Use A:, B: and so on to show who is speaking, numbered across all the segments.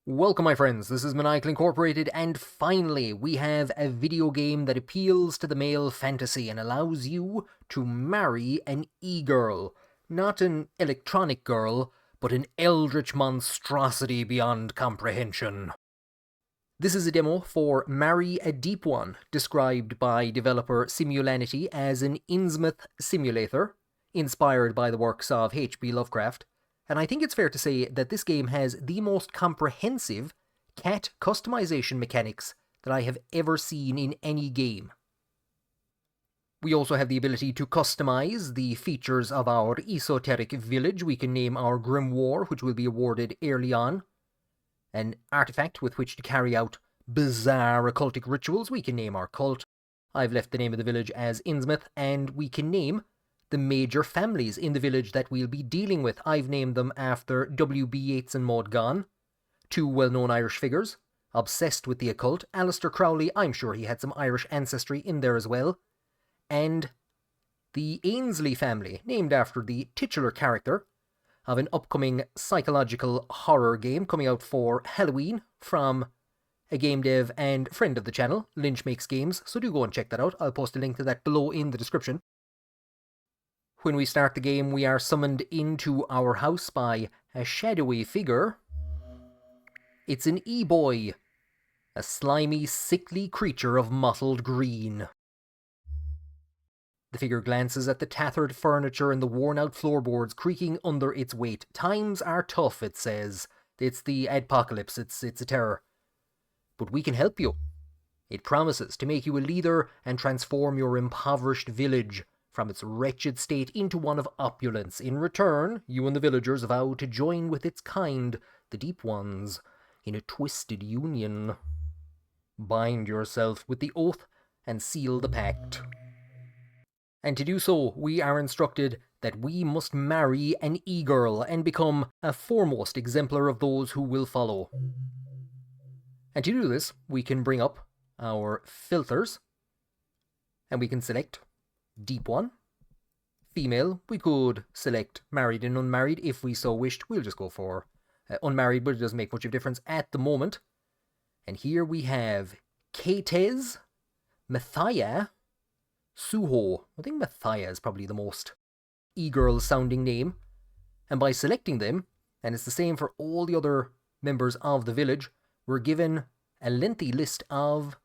A: Welcome my friends, this is Maniacal Incorporated, and finally we have a video game that appeals to the male fantasy and allows you to marry an e-girl. Not an electronic girl, but an eldritch monstrosity beyond comprehension. This is a demo for Marry a Deep One, described by developer Simulanity as an Innsmouth simulator, inspired by the works of H.P. Lovecraft. And I think it's fair to say that this game has the most comprehensive cat customization mechanics that I have ever seen in any game. We also have the ability to customize the features of our esoteric village. We can name our Grimoire, which will be awarded early on. An artifact with which to carry out bizarre occultic rituals. We can name our cult. I've left the name of the village as Innsmouth, and we can name the major families in the village that we'll be dealing with. I've named them after W.B. Yeats and Maud Gonne, two well-known Irish figures, obsessed with the occult. Aleister Crowley, I'm sure he had some Irish ancestry in there as well. And the Ainsley family, named after the titular character of an upcoming psychological horror game coming out for Halloween from a game dev and friend of the channel, Lynch Makes Games, so do go and check that out. I'll post a link to that below in the description. When we start the game, we are summoned into our house by a shadowy figure. It's an e-boy, a slimy, sickly creature of mottled green. The figure glances at the tattered furniture and the worn-out floorboards creaking under its weight. Times are tough, it says. It's the adpocalypse, it's a terror. But we can help you. It promises to make you a leader and transform your impoverished village from its wretched state into one of opulence. In return, you and the villagers vow to join with its kind, the Deep Ones, in a twisted union. Bind yourself with the oath and seal the pact. And to do so, we are instructed that we must marry an e-girl and become a foremost exemplar of those who will follow. And to do this, we can bring up our filters, and we can select Deep One. Female, we could select married and unmarried if we so wished. We'll just go for unmarried, but it doesn't make much of a difference at the moment. And here we have Katez, Mathia, Suho. I think Mathia is probably the most e-girl sounding name. And by selecting them, and it's the same for all the other members of the village, we're given a lengthy list of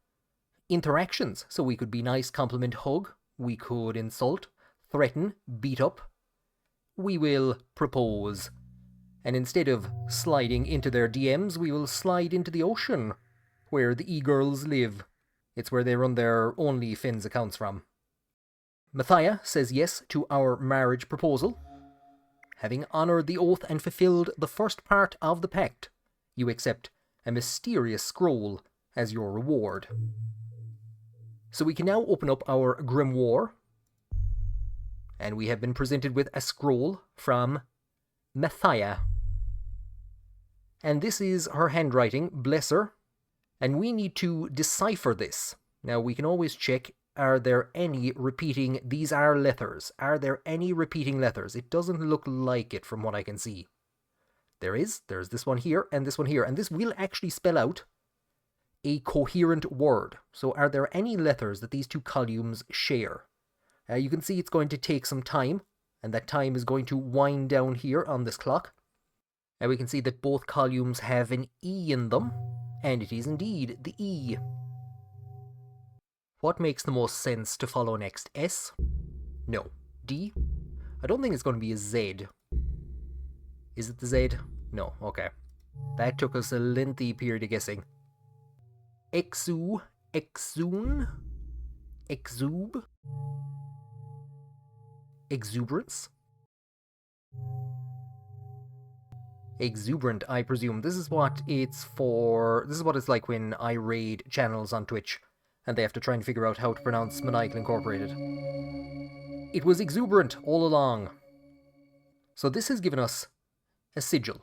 A: interactions. So we could be nice, compliment, hug. We could insult, threaten, beat up. We will propose. And instead of sliding into their DMs, we will slide into the ocean, where the e-girls live. It's where they run their OnlyFins accounts from. Mathia says yes to our marriage proposal. Having honoured the oath and fulfilled the first part of the pact, you accept a mysterious scroll as your reward. So we can now open up our Grimoire, and we have been presented with a scroll from Mathia. And this is her handwriting, bless her, and we need to decipher this. Now we can always check, are there any repeating, these are letters, are there any repeating letters? It doesn't look like it from what I can see. There's this one here, and this one here, and this will actually spell out a coherent word. So are there any letters that these two columns share? You can see it's going to take some time, and that time is going to wind down here on this clock. And we can see that both columns have an E in them, and it is indeed the E. What makes the most sense to follow next? S? No. D? I don't think it's going to be a Z. Is it the Z? No, okay. That took us a lengthy period of guessing. Exu, exune, exube, exuberance, exuberant, I presume. This is what it's for. This is what it's like when I raid channels on Twitch and they have to try and figure out how to pronounce Maniacal Incorporated. It was exuberant all along. So this has given us a sigil,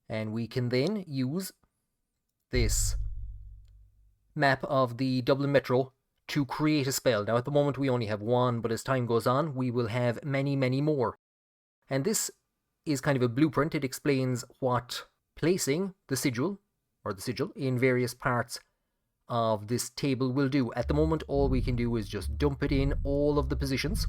A: and we can then use this map of the Dublin Metro to create a spell. Now at the moment we only have one, but as time goes on we will have many, many more. And this is kind of a blueprint. It explains what placing the sigil, in various parts of this table will do. At the moment, all we can do is just dump it in all of the positions.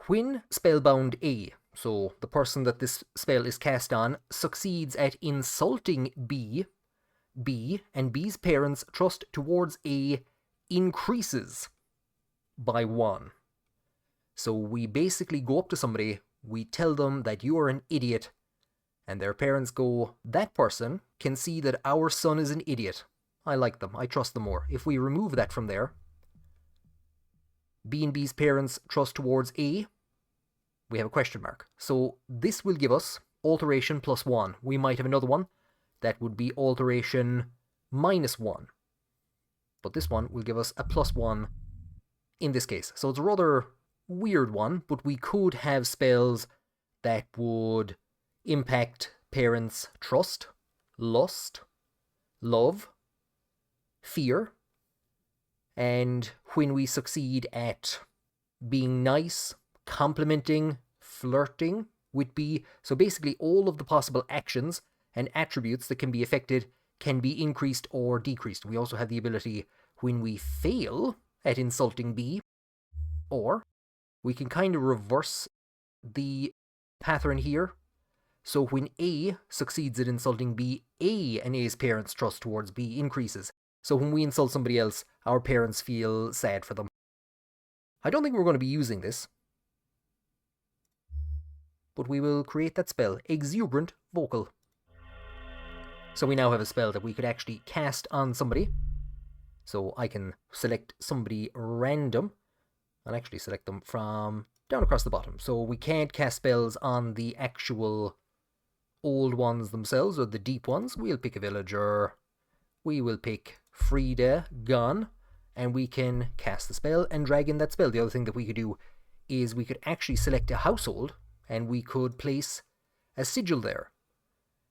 A: When spellbound A, so the person that this spell is cast on, succeeds at insulting B, and B's parents' trust towards A increases by 1. So we basically go up to somebody, we tell them that you are an idiot, and their parents go, that person can see that our son is an idiot. I like them, I trust them more. If we remove that from there, B and B's parents' trust towards A, we have a question mark. So this will give us alteration plus 1. We might have another one that would be alteration minus 1. But this one will give us a plus 1 in this case. So it's a rather weird one, but we could have spells that would impact parents' trust, lust, love, fear, and when we succeed at being nice, complimenting, flirting would be, so basically all of the possible actions and attributes that can be affected can be increased or decreased. We also have the ability when we fail at insulting B, or we can kind of reverse the pattern here. So when A succeeds at insulting B, A and A's parents' trust towards B increases. So when we insult somebody else, our parents feel sad for them. I don't think we're going to be using this, but we will create that spell, Exuberant Vocal. So we now have a spell that we could actually cast on somebody. So I can select somebody random. I'll actually select them from down across the bottom. So we can't cast spells on the actual old ones themselves, or the deep ones. We'll pick a villager. We will pick Frida Gunn, and we can cast the spell and drag in that spell. The other thing that we could do is we could actually select a household, and we could place a sigil there.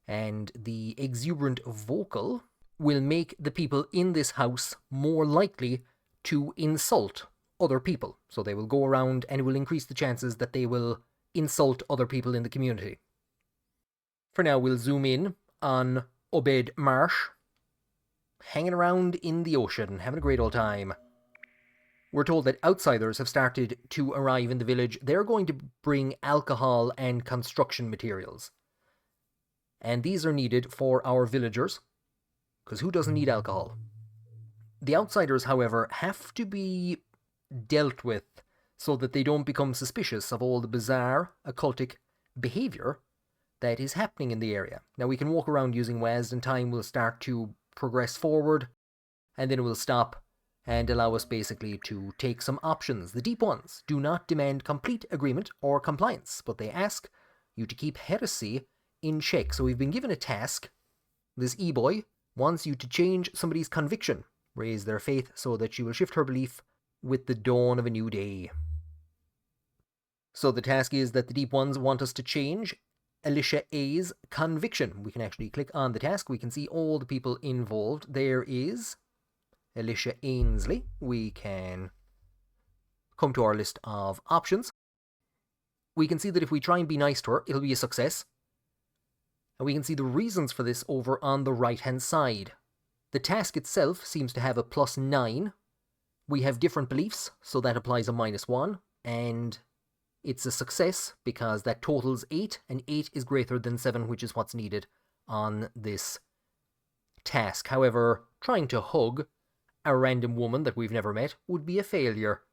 A: And the Exuberant Vocal will make the people in this house more likely to insult other people. So they will go around and it will increase the chances that they will insult other people in the community. For now, we'll zoom in on Obed Marsh, hanging around in the ocean, having a great old time. We're told that outsiders have started to arrive in the village. They're going to bring alcohol and construction materials. And these are needed for our villagers, because who doesn't need alcohol? The outsiders, however, have to be dealt with so that they don't become suspicious of all the bizarre, occultic behavior that is happening in the area. Now, we can walk around using WASD, and time will start to progress forward, and then it will stop and allow us basically to take some options. The deep ones do not demand complete agreement or compliance, but they ask you to keep heresy in check. So we've been given a task. This e-boy wants you to change somebody's conviction, raise their faith so that she will shift her belief with the dawn of a new day. So the task is that the deep ones want us to change Alicia A's conviction. We can actually click on the task. We can see all the people involved. There is Alicia Ainsley. We can come to our list of options. We can see that if we try and be nice to her, it'll be a success. And we can see the reasons for this over on the right-hand side. The task itself seems to have a +9. We have different beliefs, so that applies a -1. And it's a success because that totals 8, and 8 is greater than 7, which is what's needed on this task. However, trying to hug a random woman that we've never met would be a failure.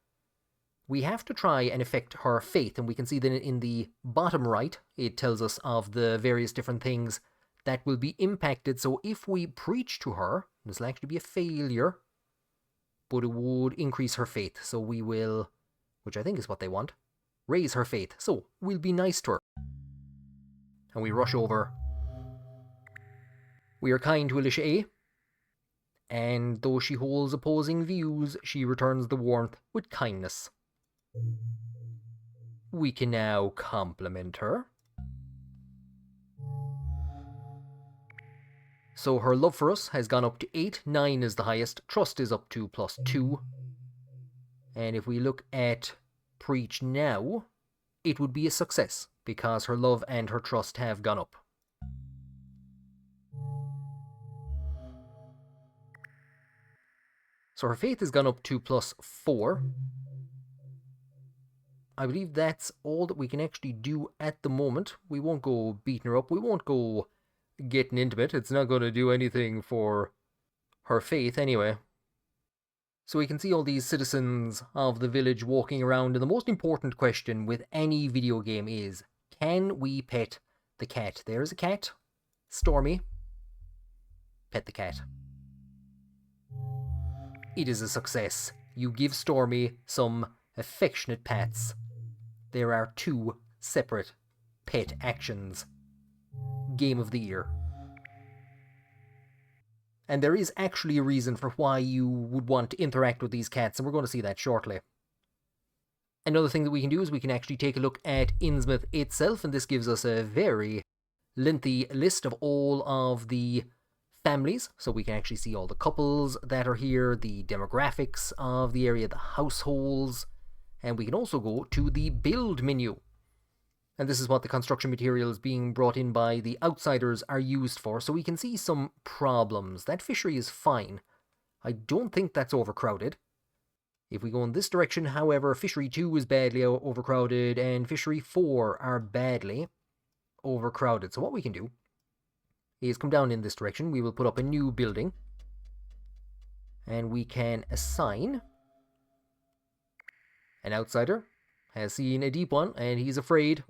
A: We have to try and affect her faith, and we can see that in the bottom right, it tells us of the various different things that will be impacted. So if we preach to her, this will actually be a failure, but it would increase her faith. So we will, which I think is what they want, raise her faith. So we'll be nice to her. And we rush over. We are kind to Alicia A. And though she holds opposing views, she returns the warmth with kindness. We can now compliment her. So her love for us has gone up to 8, 9 is the highest, trust is up to +2. And if we look at preach now, it would be a success because her love and her trust have gone up. So her faith has gone up to +4. I believe that's all that we can actually do at the moment. We won't go beating her up. We won't go getting intimate. It's not going to do anything for her faith anyway. So we can see all these citizens of the village walking around, and the most important question with any video game is, can we pet the cat? There's a cat. Stormy. Pet the cat. It is a success. You give Stormy some affectionate pats. There are 2 separate pet actions. Game of the year. And there is actually a reason for why you would want to interact with these cats, and we're going to see that shortly. Another thing that we can do is we can actually take a look at Innsmouth itself, and this gives us a very lengthy list of all of the families. So we can actually see all the couples that are here, the demographics of the area, the households, and we can also go to the build menu. And this is what the construction materials being brought in by the outsiders are used for. So we can see some problems. That fishery is fine. I don't think that's overcrowded. If we go in this direction, however, fishery 2 is badly overcrowded and fishery 4 are badly overcrowded. So what we can do is come down in this direction. We will put up a new building. And we can assign an outsider. Has seen a deep one, and he's afraid.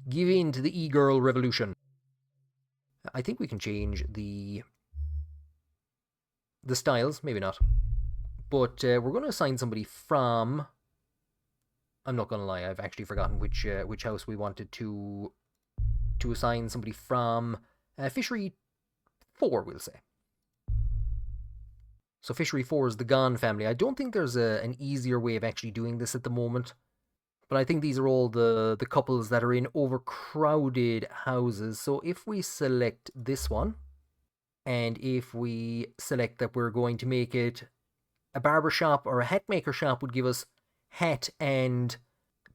A: Give in to the e-girl revolution. I think we can change the styles, maybe not. But we're going to assign somebody from... I'm not going to lie, I've actually forgotten which house we wanted to assign somebody from. Fishery 4, we'll say. So Fishery 4 is the Gone family. I don't think there's an easier way of actually doing this at the moment. But I think these are all the couples that are in overcrowded houses. So if we select this one, and if we select that we're going to make it a barber shop or a hat maker shop, would give us hat and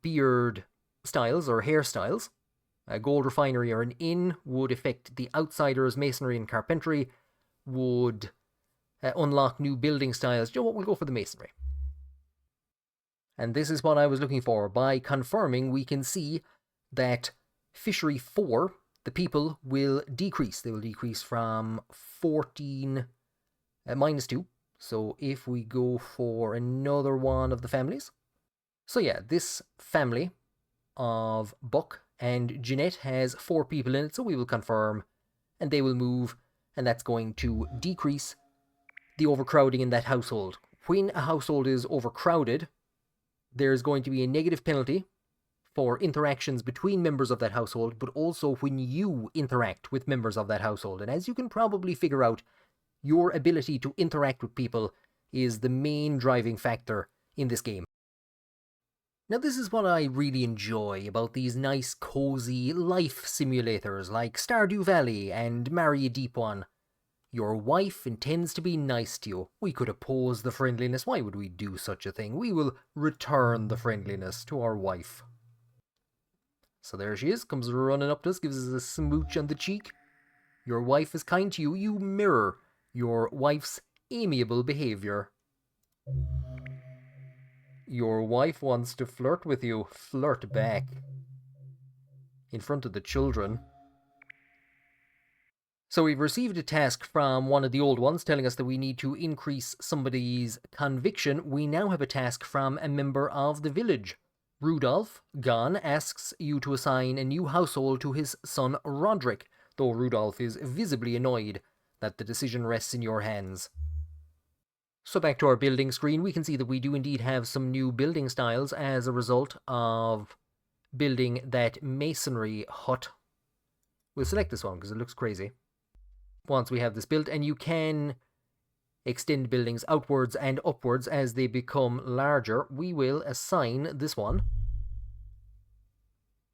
A: beard styles or hairstyles. A gold refinery or an inn would affect the outsiders. Masonry and carpentry would unlock new building styles. You know what, we'll go for the masonry. And this is what I was looking for. By confirming, we can see that Fishery 4, the people will decrease. They will decrease from 14 -2. So if we go for another one of the families. So yeah, this family of Buck and Jeanette has 4 people in it. So we will confirm, and they will move, and that's going to decrease the overcrowding in that household. When a household is overcrowded, there's going to be a negative penalty for interactions between members of that household, but also when you interact with members of that household. And as you can probably figure out, your ability to interact with people is the main driving factor in this game. Now this is what I really enjoy about these nice, cozy life simulators like Stardew Valley and Marry a Deep One. Your wife intends to be nice to you. We could oppose the friendliness. Why would we do such a thing? We will return the friendliness to our wife. So there she is, comes running up to us, gives us a smooch on the cheek. Your wife is kind to you. You mirror your wife's amiable behavior. Your wife wants to flirt with you. Flirt back. In front of the children. So we've received a task from one of the old ones telling us that we need to increase somebody's conviction. We now have a task from a member of the village. Rudolph, Gone, asks you to assign a new household to his son Roderick, though Rudolph is visibly annoyed that the decision rests in your hands. So back to our building screen, we can see that we do indeed have some new building styles as a result of building that masonry hut. We'll select this one because it looks crazy. Once we have this built, and you can extend buildings outwards and upwards as they become larger, we will assign this one.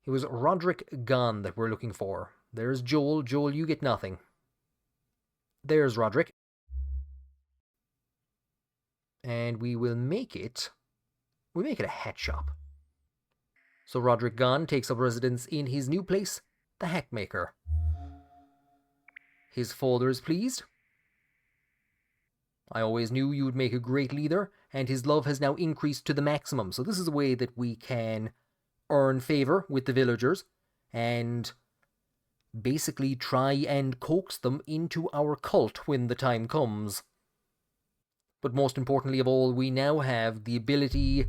A: It was Roderick Gone that we're looking for. There's Joel. Joel, you get nothing. There's Roderick. And we will make it... we'll make it a hat shop. So Roderick gone takes up residence in his new place, the Hackmaker. His father is pleased. I always knew you would make a great leader, and his love has now increased to the maximum. So this is a way that we can earn favour with the villagers and basically try and coax them into our cult when the time comes. But most importantly of all, we now have the ability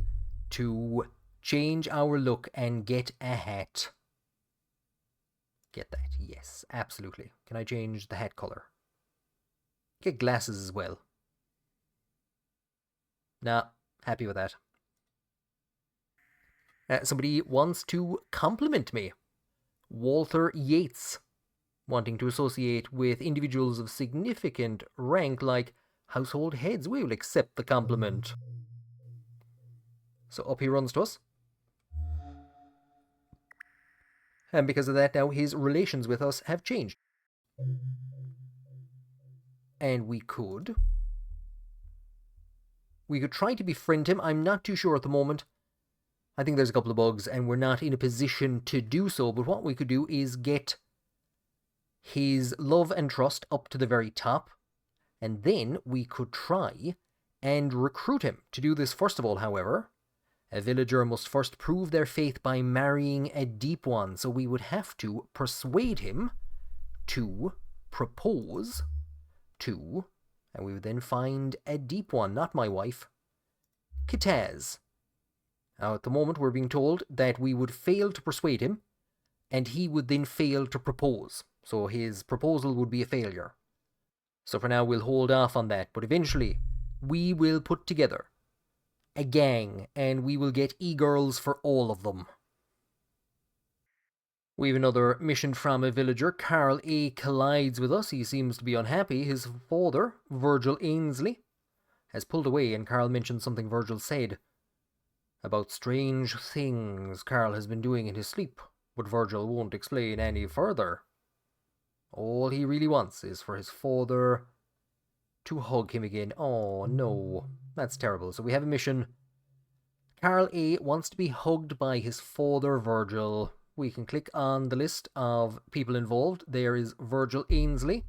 A: to change our look and get a hat. Get that, yes, absolutely. Can I change the hat colour? Get glasses as well. Nah, happy with that. Somebody wants to compliment me. Walter Yates, wanting to associate with individuals of significant rank like household heads. We will accept the compliment. So up he runs to us. And because of that, now his relations with us have changed. And we could try to befriend him. I'm not too sure at the moment. I think there's a couple of bugs and we're not in a position to do so, but what we could do is get his love and trust up to the very top, and then we could try and recruit him. To do this, first of all, however, a villager must first prove their faith by marrying a deep one, so we would have to persuade him to propose to, and we would then find a deep one, not my wife, Kitaz. Now, at the moment, we're being told that we would fail to persuade him, and he would then fail to propose. So his proposal would be a failure. So for now, we'll hold off on that. But eventually, we will put together a gang, and we will get e-girls for all of them. We have another mission from a villager. Carl A. collides with us. He seems to be unhappy. His father, Virgil Ainsley, has pulled away, and Carl mentions something Virgil said about strange things Carl has been doing in his sleep, but Virgil won't explain any further. All he really wants is for his father to hug him again. Oh no, that's terrible. So we have a mission. Carl A. wants to be hugged by his father, Virgil. We can click on the list of people involved. There is Virgil Ainsley.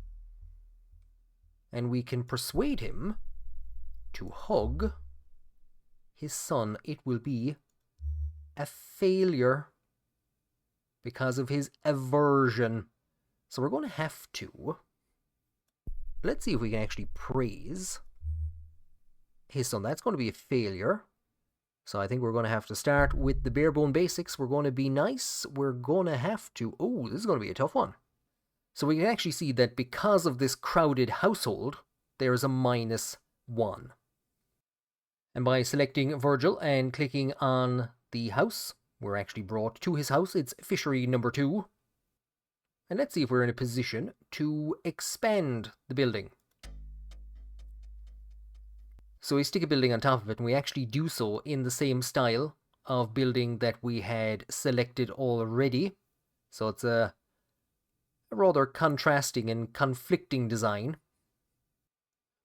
A: And we can persuade him to hug his son. It will be a failure because of his aversion. So we're going to have to. Let's see if we can actually praise his son. That's going to be a failure. So I think we're going to have to start with the bare bone basics. We're going to be nice. We're going to have to... Oh, this is going to be a tough one. So we can actually see that because of this crowded household, there is a -1. And by selecting Virgil and clicking on the house, we're actually brought to his house. It's fishery number 2. And let's see if we're in a position to expand the building. So we stick a building on top of it, and we actually do so in the same style of building that we had selected already. So it's a rather contrasting and conflicting design.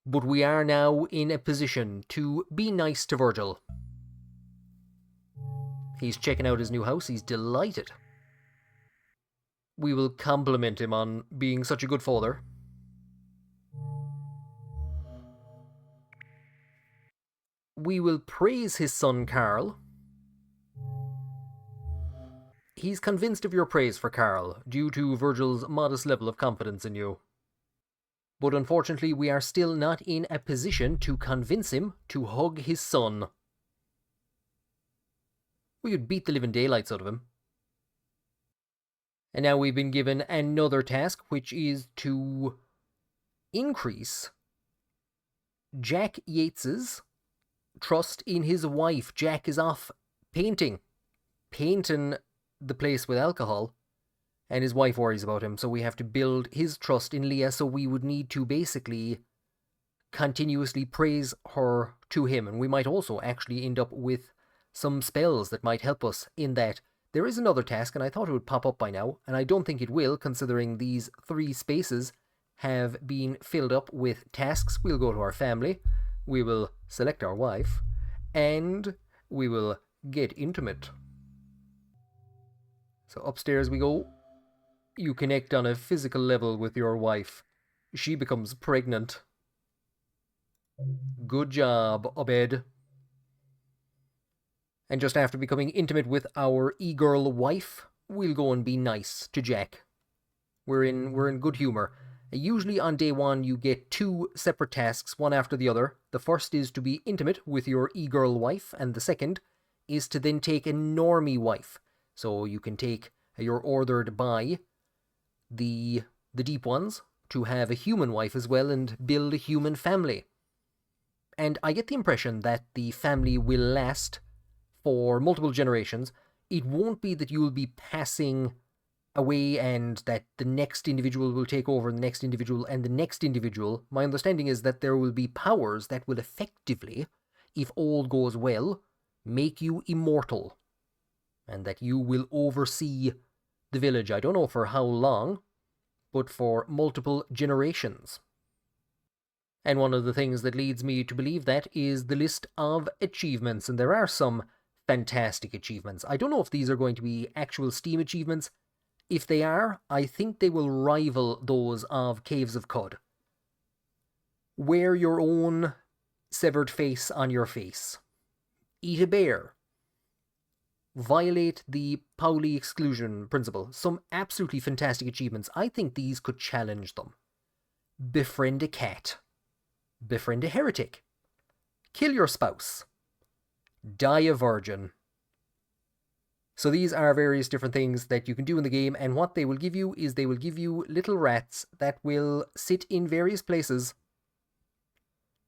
A: But we are now in a position to be nice to Virgil. He's checking out his new house. He's delighted. We will compliment him on being such a good father. We will praise his son, Carl. He's convinced of your praise for Carl, due to Virgil's modest level of confidence in you. But unfortunately, we are still not in a position to convince him to hug his son. We could beat the living daylights out of him. And now we've been given another task, which is to increase Jack Yates's trust in his wife. Jack is off painting the place with alcohol, and his wife worries about him, so we have to build his trust in Leah. So we would need to basically continuously praise her to him, and we might also actually end up with some spells that might help us in that. There is another task, and I thought it would pop up by now, and I don't think it will, considering these 3 spaces have been filled up with tasks. We'll go to our family, we will select our wife, and we will get intimate. So upstairs we go. You connect on a physical level with your wife. She becomes pregnant. Good job, Obed. And just after becoming intimate with our e-girl wife, we'll go and be nice to Jack. We're in good humor. Usually on day one, you get 2 separate tasks, one after the other. The first is to be intimate with your e-girl wife, and the second is to then take a normie wife. So you can take, you're ordered by the deep ones to have a human wife as well and build a human family. And I get the impression that the family will last for multiple generations. It won't be that you'll be passing away and that the next individual will take over the next individual and the next individual. My understanding is that there will be powers that will effectively, if all goes well, make you immortal, and that you will oversee the village. I don't know for how long, but for multiple generations. And one of the things that leads me to believe that is the list of achievements, and there are some fantastic achievements. I don't know if these are going to be actual Steam achievements. If they are, I think they will rival those of Caves of Cud. Wear your own severed face on your face. Eat a bear. Violate the Pauli exclusion principle. Some absolutely fantastic achievements. I think these could challenge them. Befriend a cat. Befriend a heretic. Kill your spouse. Die a virgin. So these are various different things that you can do in the game, and what they will give you is they will give you little rats that will sit in various places.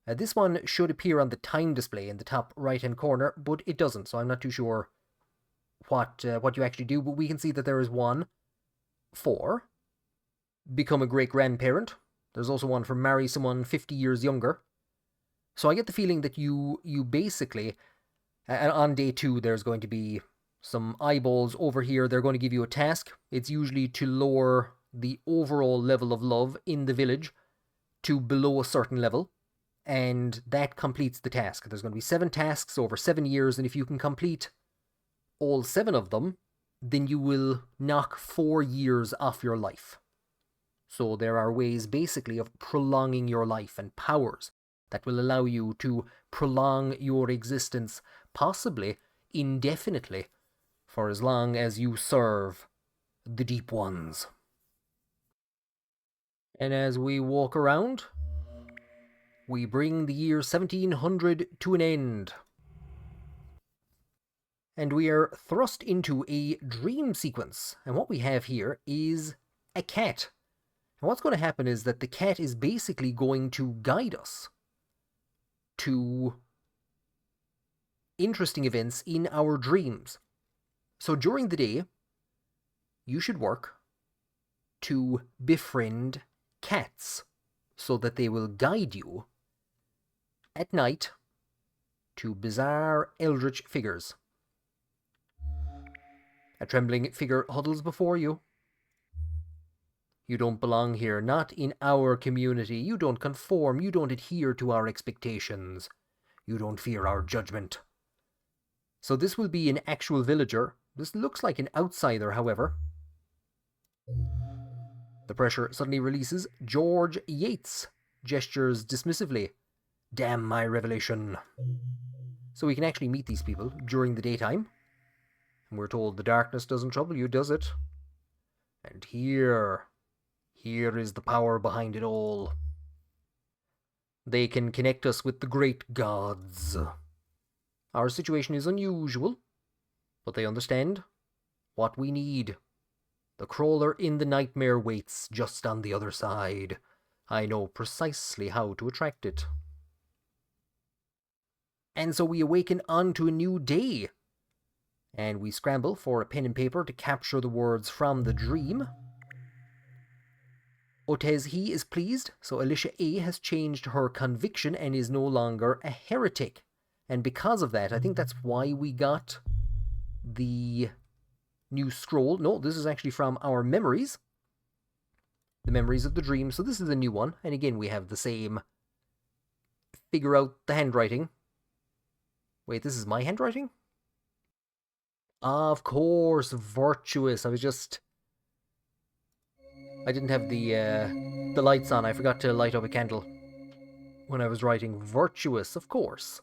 A: This one should appear on the time display in the top right hand corner, but it doesn't, so I'm not too sure what you actually do, but we can see that there is one for become a great grandparent. There's also one for marry someone 50 years younger. So I get the feeling that you basically, on day 2, there's going to be some eyeballs over here. They're going to give you a task. It's usually to lower the overall level of love in the village to below a certain level, and that completes the task. There's going to be 7 tasks over 7 years, and if you can complete all 7 of them, then you will knock 4 years off your life. So there are ways basically of prolonging your life and powers that will allow you to prolong your existence, possibly indefinitely, for as long as you serve the Deep Ones. And as we walk around, we bring the year 1700 to an end. And we are thrust into a dream sequence. And what we have here is a cat. And what's going to happen is that the cat is basically going to guide us to interesting events in our dreams. So during the day, you should work to befriend cats so that they will guide you at night to bizarre eldritch figures. A trembling figure huddles before you. You don't belong here, not in our community. You don't conform, you don't adhere to our expectations. You don't fear our judgment. So this will be an actual villager. This looks like an outsider, however. The pressure suddenly releases. George Yates gestures dismissively. Damn my revelation. So we can actually meet these people during the daytime. And we're told the darkness doesn't trouble you, does it? And here is the power behind it all. They can connect us with the great gods. Our situation is unusual, but they understand what we need. The crawler in the nightmare waits just on the other side. I know precisely how to attract it. And so we awaken onto a new day. And we scramble for a pen and paper to capture the words from the dream. Otez he is pleased, so Alicia A has changed her conviction and is no longer a heretic. And because of that, I think that's why we got the new scroll. No, this is actually from our memories. The memories of the dream. So this is a new one. And again, we have the same figure out the handwriting. Wait, this is my handwriting? Of course, virtuous. I didn't have the lights on. I forgot to light up a candle when I was writing virtuous, of course.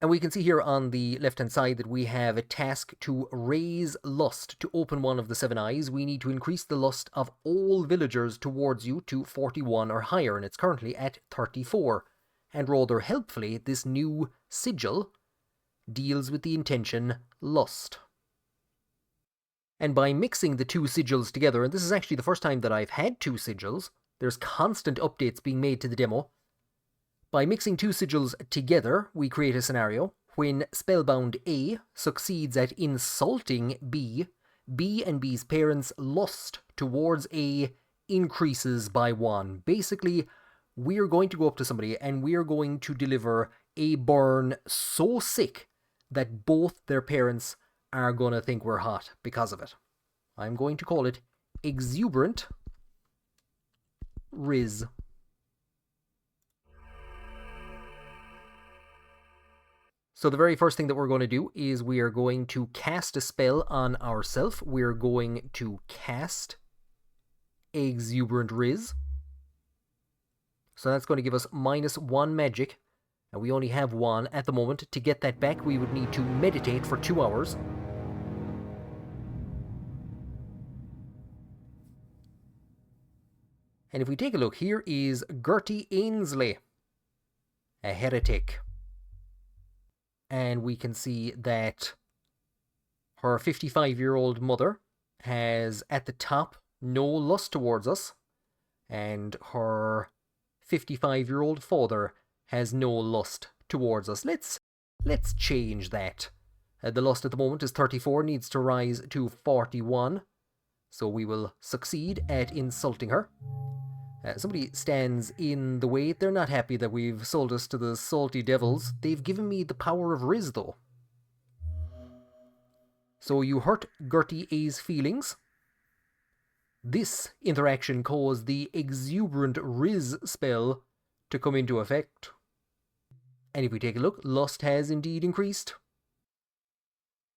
A: And we can see here on the left-hand side that we have a task to raise lust. To open one of the 7 eyes, we need to increase the lust of all villagers towards you to 41 or higher, and it's currently at 34. And rather helpfully, this new sigil deals with the intention lust. And by mixing the 2 sigils together, and this is actually the first time that I've had 2 sigils, there's constant updates being made to the demo. By mixing 2 sigils together, we create a scenario when Spellbound A succeeds at insulting B, B and B's parents' lust towards A increases by 1. Basically, we're going to go up to somebody and we're going to deliver a burn so sick that both their parents are going to think we're hot because of it. I'm going to call it Exuberant Riz. So the very first thing that we're going to do is we are going to cast a spell on ourselves. We're going to cast Exuberant Riz. So that's going to give us -1 magic. And we only have 1 at the moment. To get that back, we would need to meditate for 2 hours. And if we take a look, here is Gertie Ainsley, a heretic. And we can see that her 55-year-old mother has, at the top, no lust towards us. And her 55-year-old father has no lust towards us. Let's change that. The lust at the moment is 34, needs to rise to 41. So we will succeed at insulting her. Somebody stands in the way. They're not happy that we've sold us to the salty devils. They've given me the power of Riz, though. So you hurt Gertie A's feelings. This interaction caused the Exuberant Riz spell to come into effect. And if we take a look, lust has indeed increased.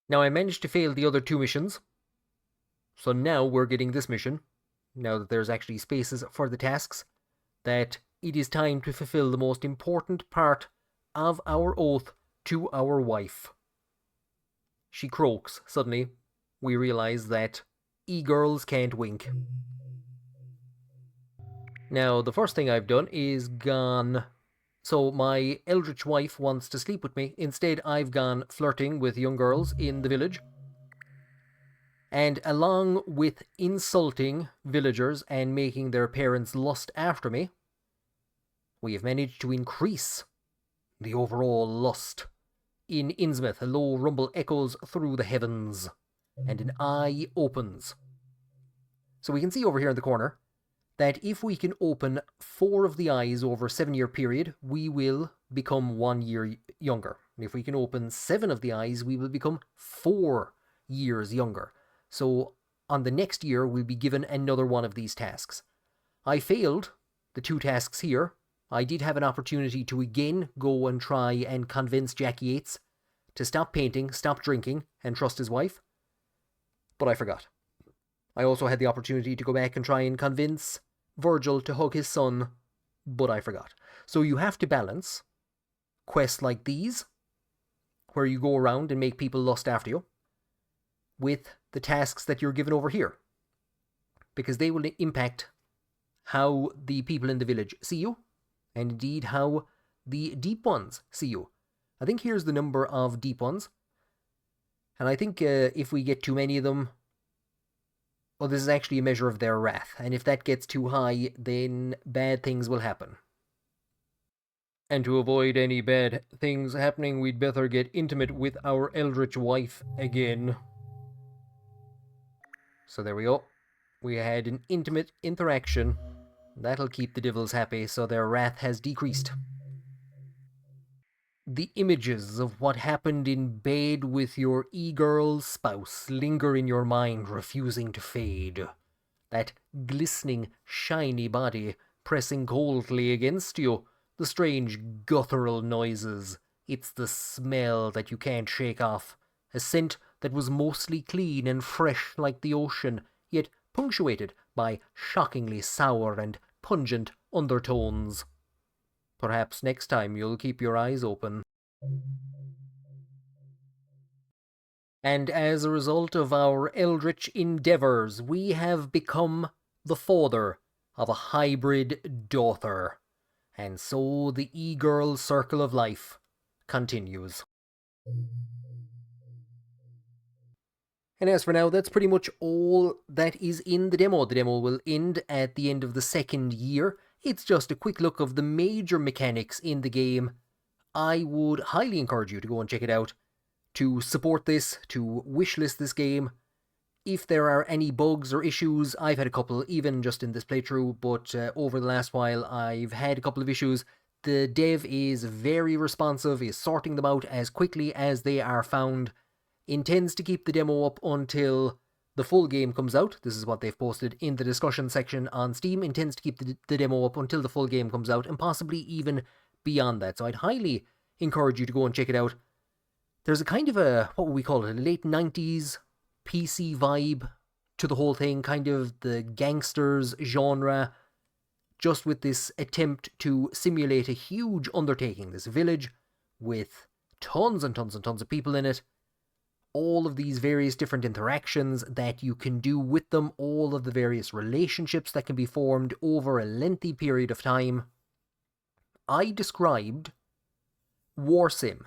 A: Now I managed to fail the other 2 missions. So now we're getting this mission. Now that there's actually spaces for the tasks, that it is time to fulfill the most important part of our oath to our wife. She croaks. Suddenly, we realize that e-girls can't wink. Now, the first thing I've done is gone... So my eldritch wife wants to sleep with me. Instead, I've gone flirting with young girls in the village. And along with insulting villagers and making their parents lust after me, we have managed to increase the overall lust. In Innsmouth, a low rumble echoes through the heavens, and an eye opens. So we can see over here in the corner that if we can open 4 of the eyes over a 7-year period, we will become 1 year younger. And if we can open 7 of the eyes, we will become 4 years younger. So on the next year, we'll be given another one of these tasks. I failed the 2 tasks here. I did have an opportunity to again go and try and convince Jackie Yates to stop painting, stop drinking, and trust his wife. But I forgot. I also had the opportunity to go back and try and convince Virgil to hug his son, but I forgot. So you have to balance quests like these, where you go around and make people lust after you, with the tasks that you're given over here, because they will impact how the people in the village see you, and indeed how the deep ones see you. I think here's the number of deep ones, and I think if we get too many of them, well, this is actually a measure of their wrath, and if that gets too high, then bad things will happen. And to avoid any bad things happening, we'd better get intimate with our eldritch wife again. So there we go. We had an intimate interaction. That'll keep the devils happy, so their wrath has decreased. The images of what happened in bed with your e-girl's spouse linger in your mind, refusing to fade. That glistening, shiny body pressing coldly against you. The strange guttural noises. It's the smell that you can't shake off. a scent that was mostly clean and fresh like the ocean, yet punctuated by shockingly sour and pungent undertones. Perhaps next time you'll keep your eyes open. And as a result of our eldritch endeavours, we have become the father of a hybrid daughter. And so the e-girl circle of life continues. And as for now, that's pretty much all that is in the demo. The demo will end at the end of the second year. It's just a quick look of the major mechanics in the game. I would highly encourage you to go and check it out, to support this, to wishlist this game. If there are any bugs or issues, I've had a couple, even just in this playthrough, but over the last while I've had a couple of issues. The dev is very responsive, is sorting them out as quickly as they are found, intends to keep the demo up until the full game comes out. This is what they've posted in the discussion section on Steam. Intends to keep the demo up until the full game comes out, and possibly even beyond that. So I'd highly encourage you to go and check it out. There's a kind of a, what would we call it, a late 90s PC vibe to the whole thing, kind of the gangsters genre, just with this attempt to simulate a huge undertaking, this village with tons and tons and tons of people in it, all of these various different interactions that you can do with them, all of the various relationships that can be formed over a lengthy period of time. I described Warsim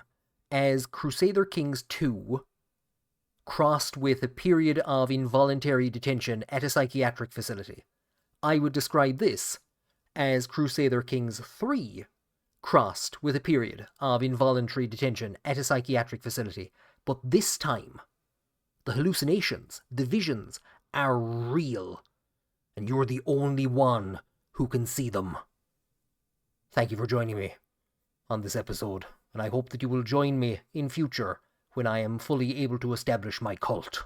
A: as Crusader Kings 2 crossed with a period of involuntary detention at a psychiatric facility. I would describe this as Crusader Kings 3 crossed with a period of involuntary detention at a psychiatric facility. But this time, the hallucinations, the visions, are real, and you're the only one who can see them. Thank you for joining me on this episode, and I hope that you will join me in future when I am fully able to establish my cult.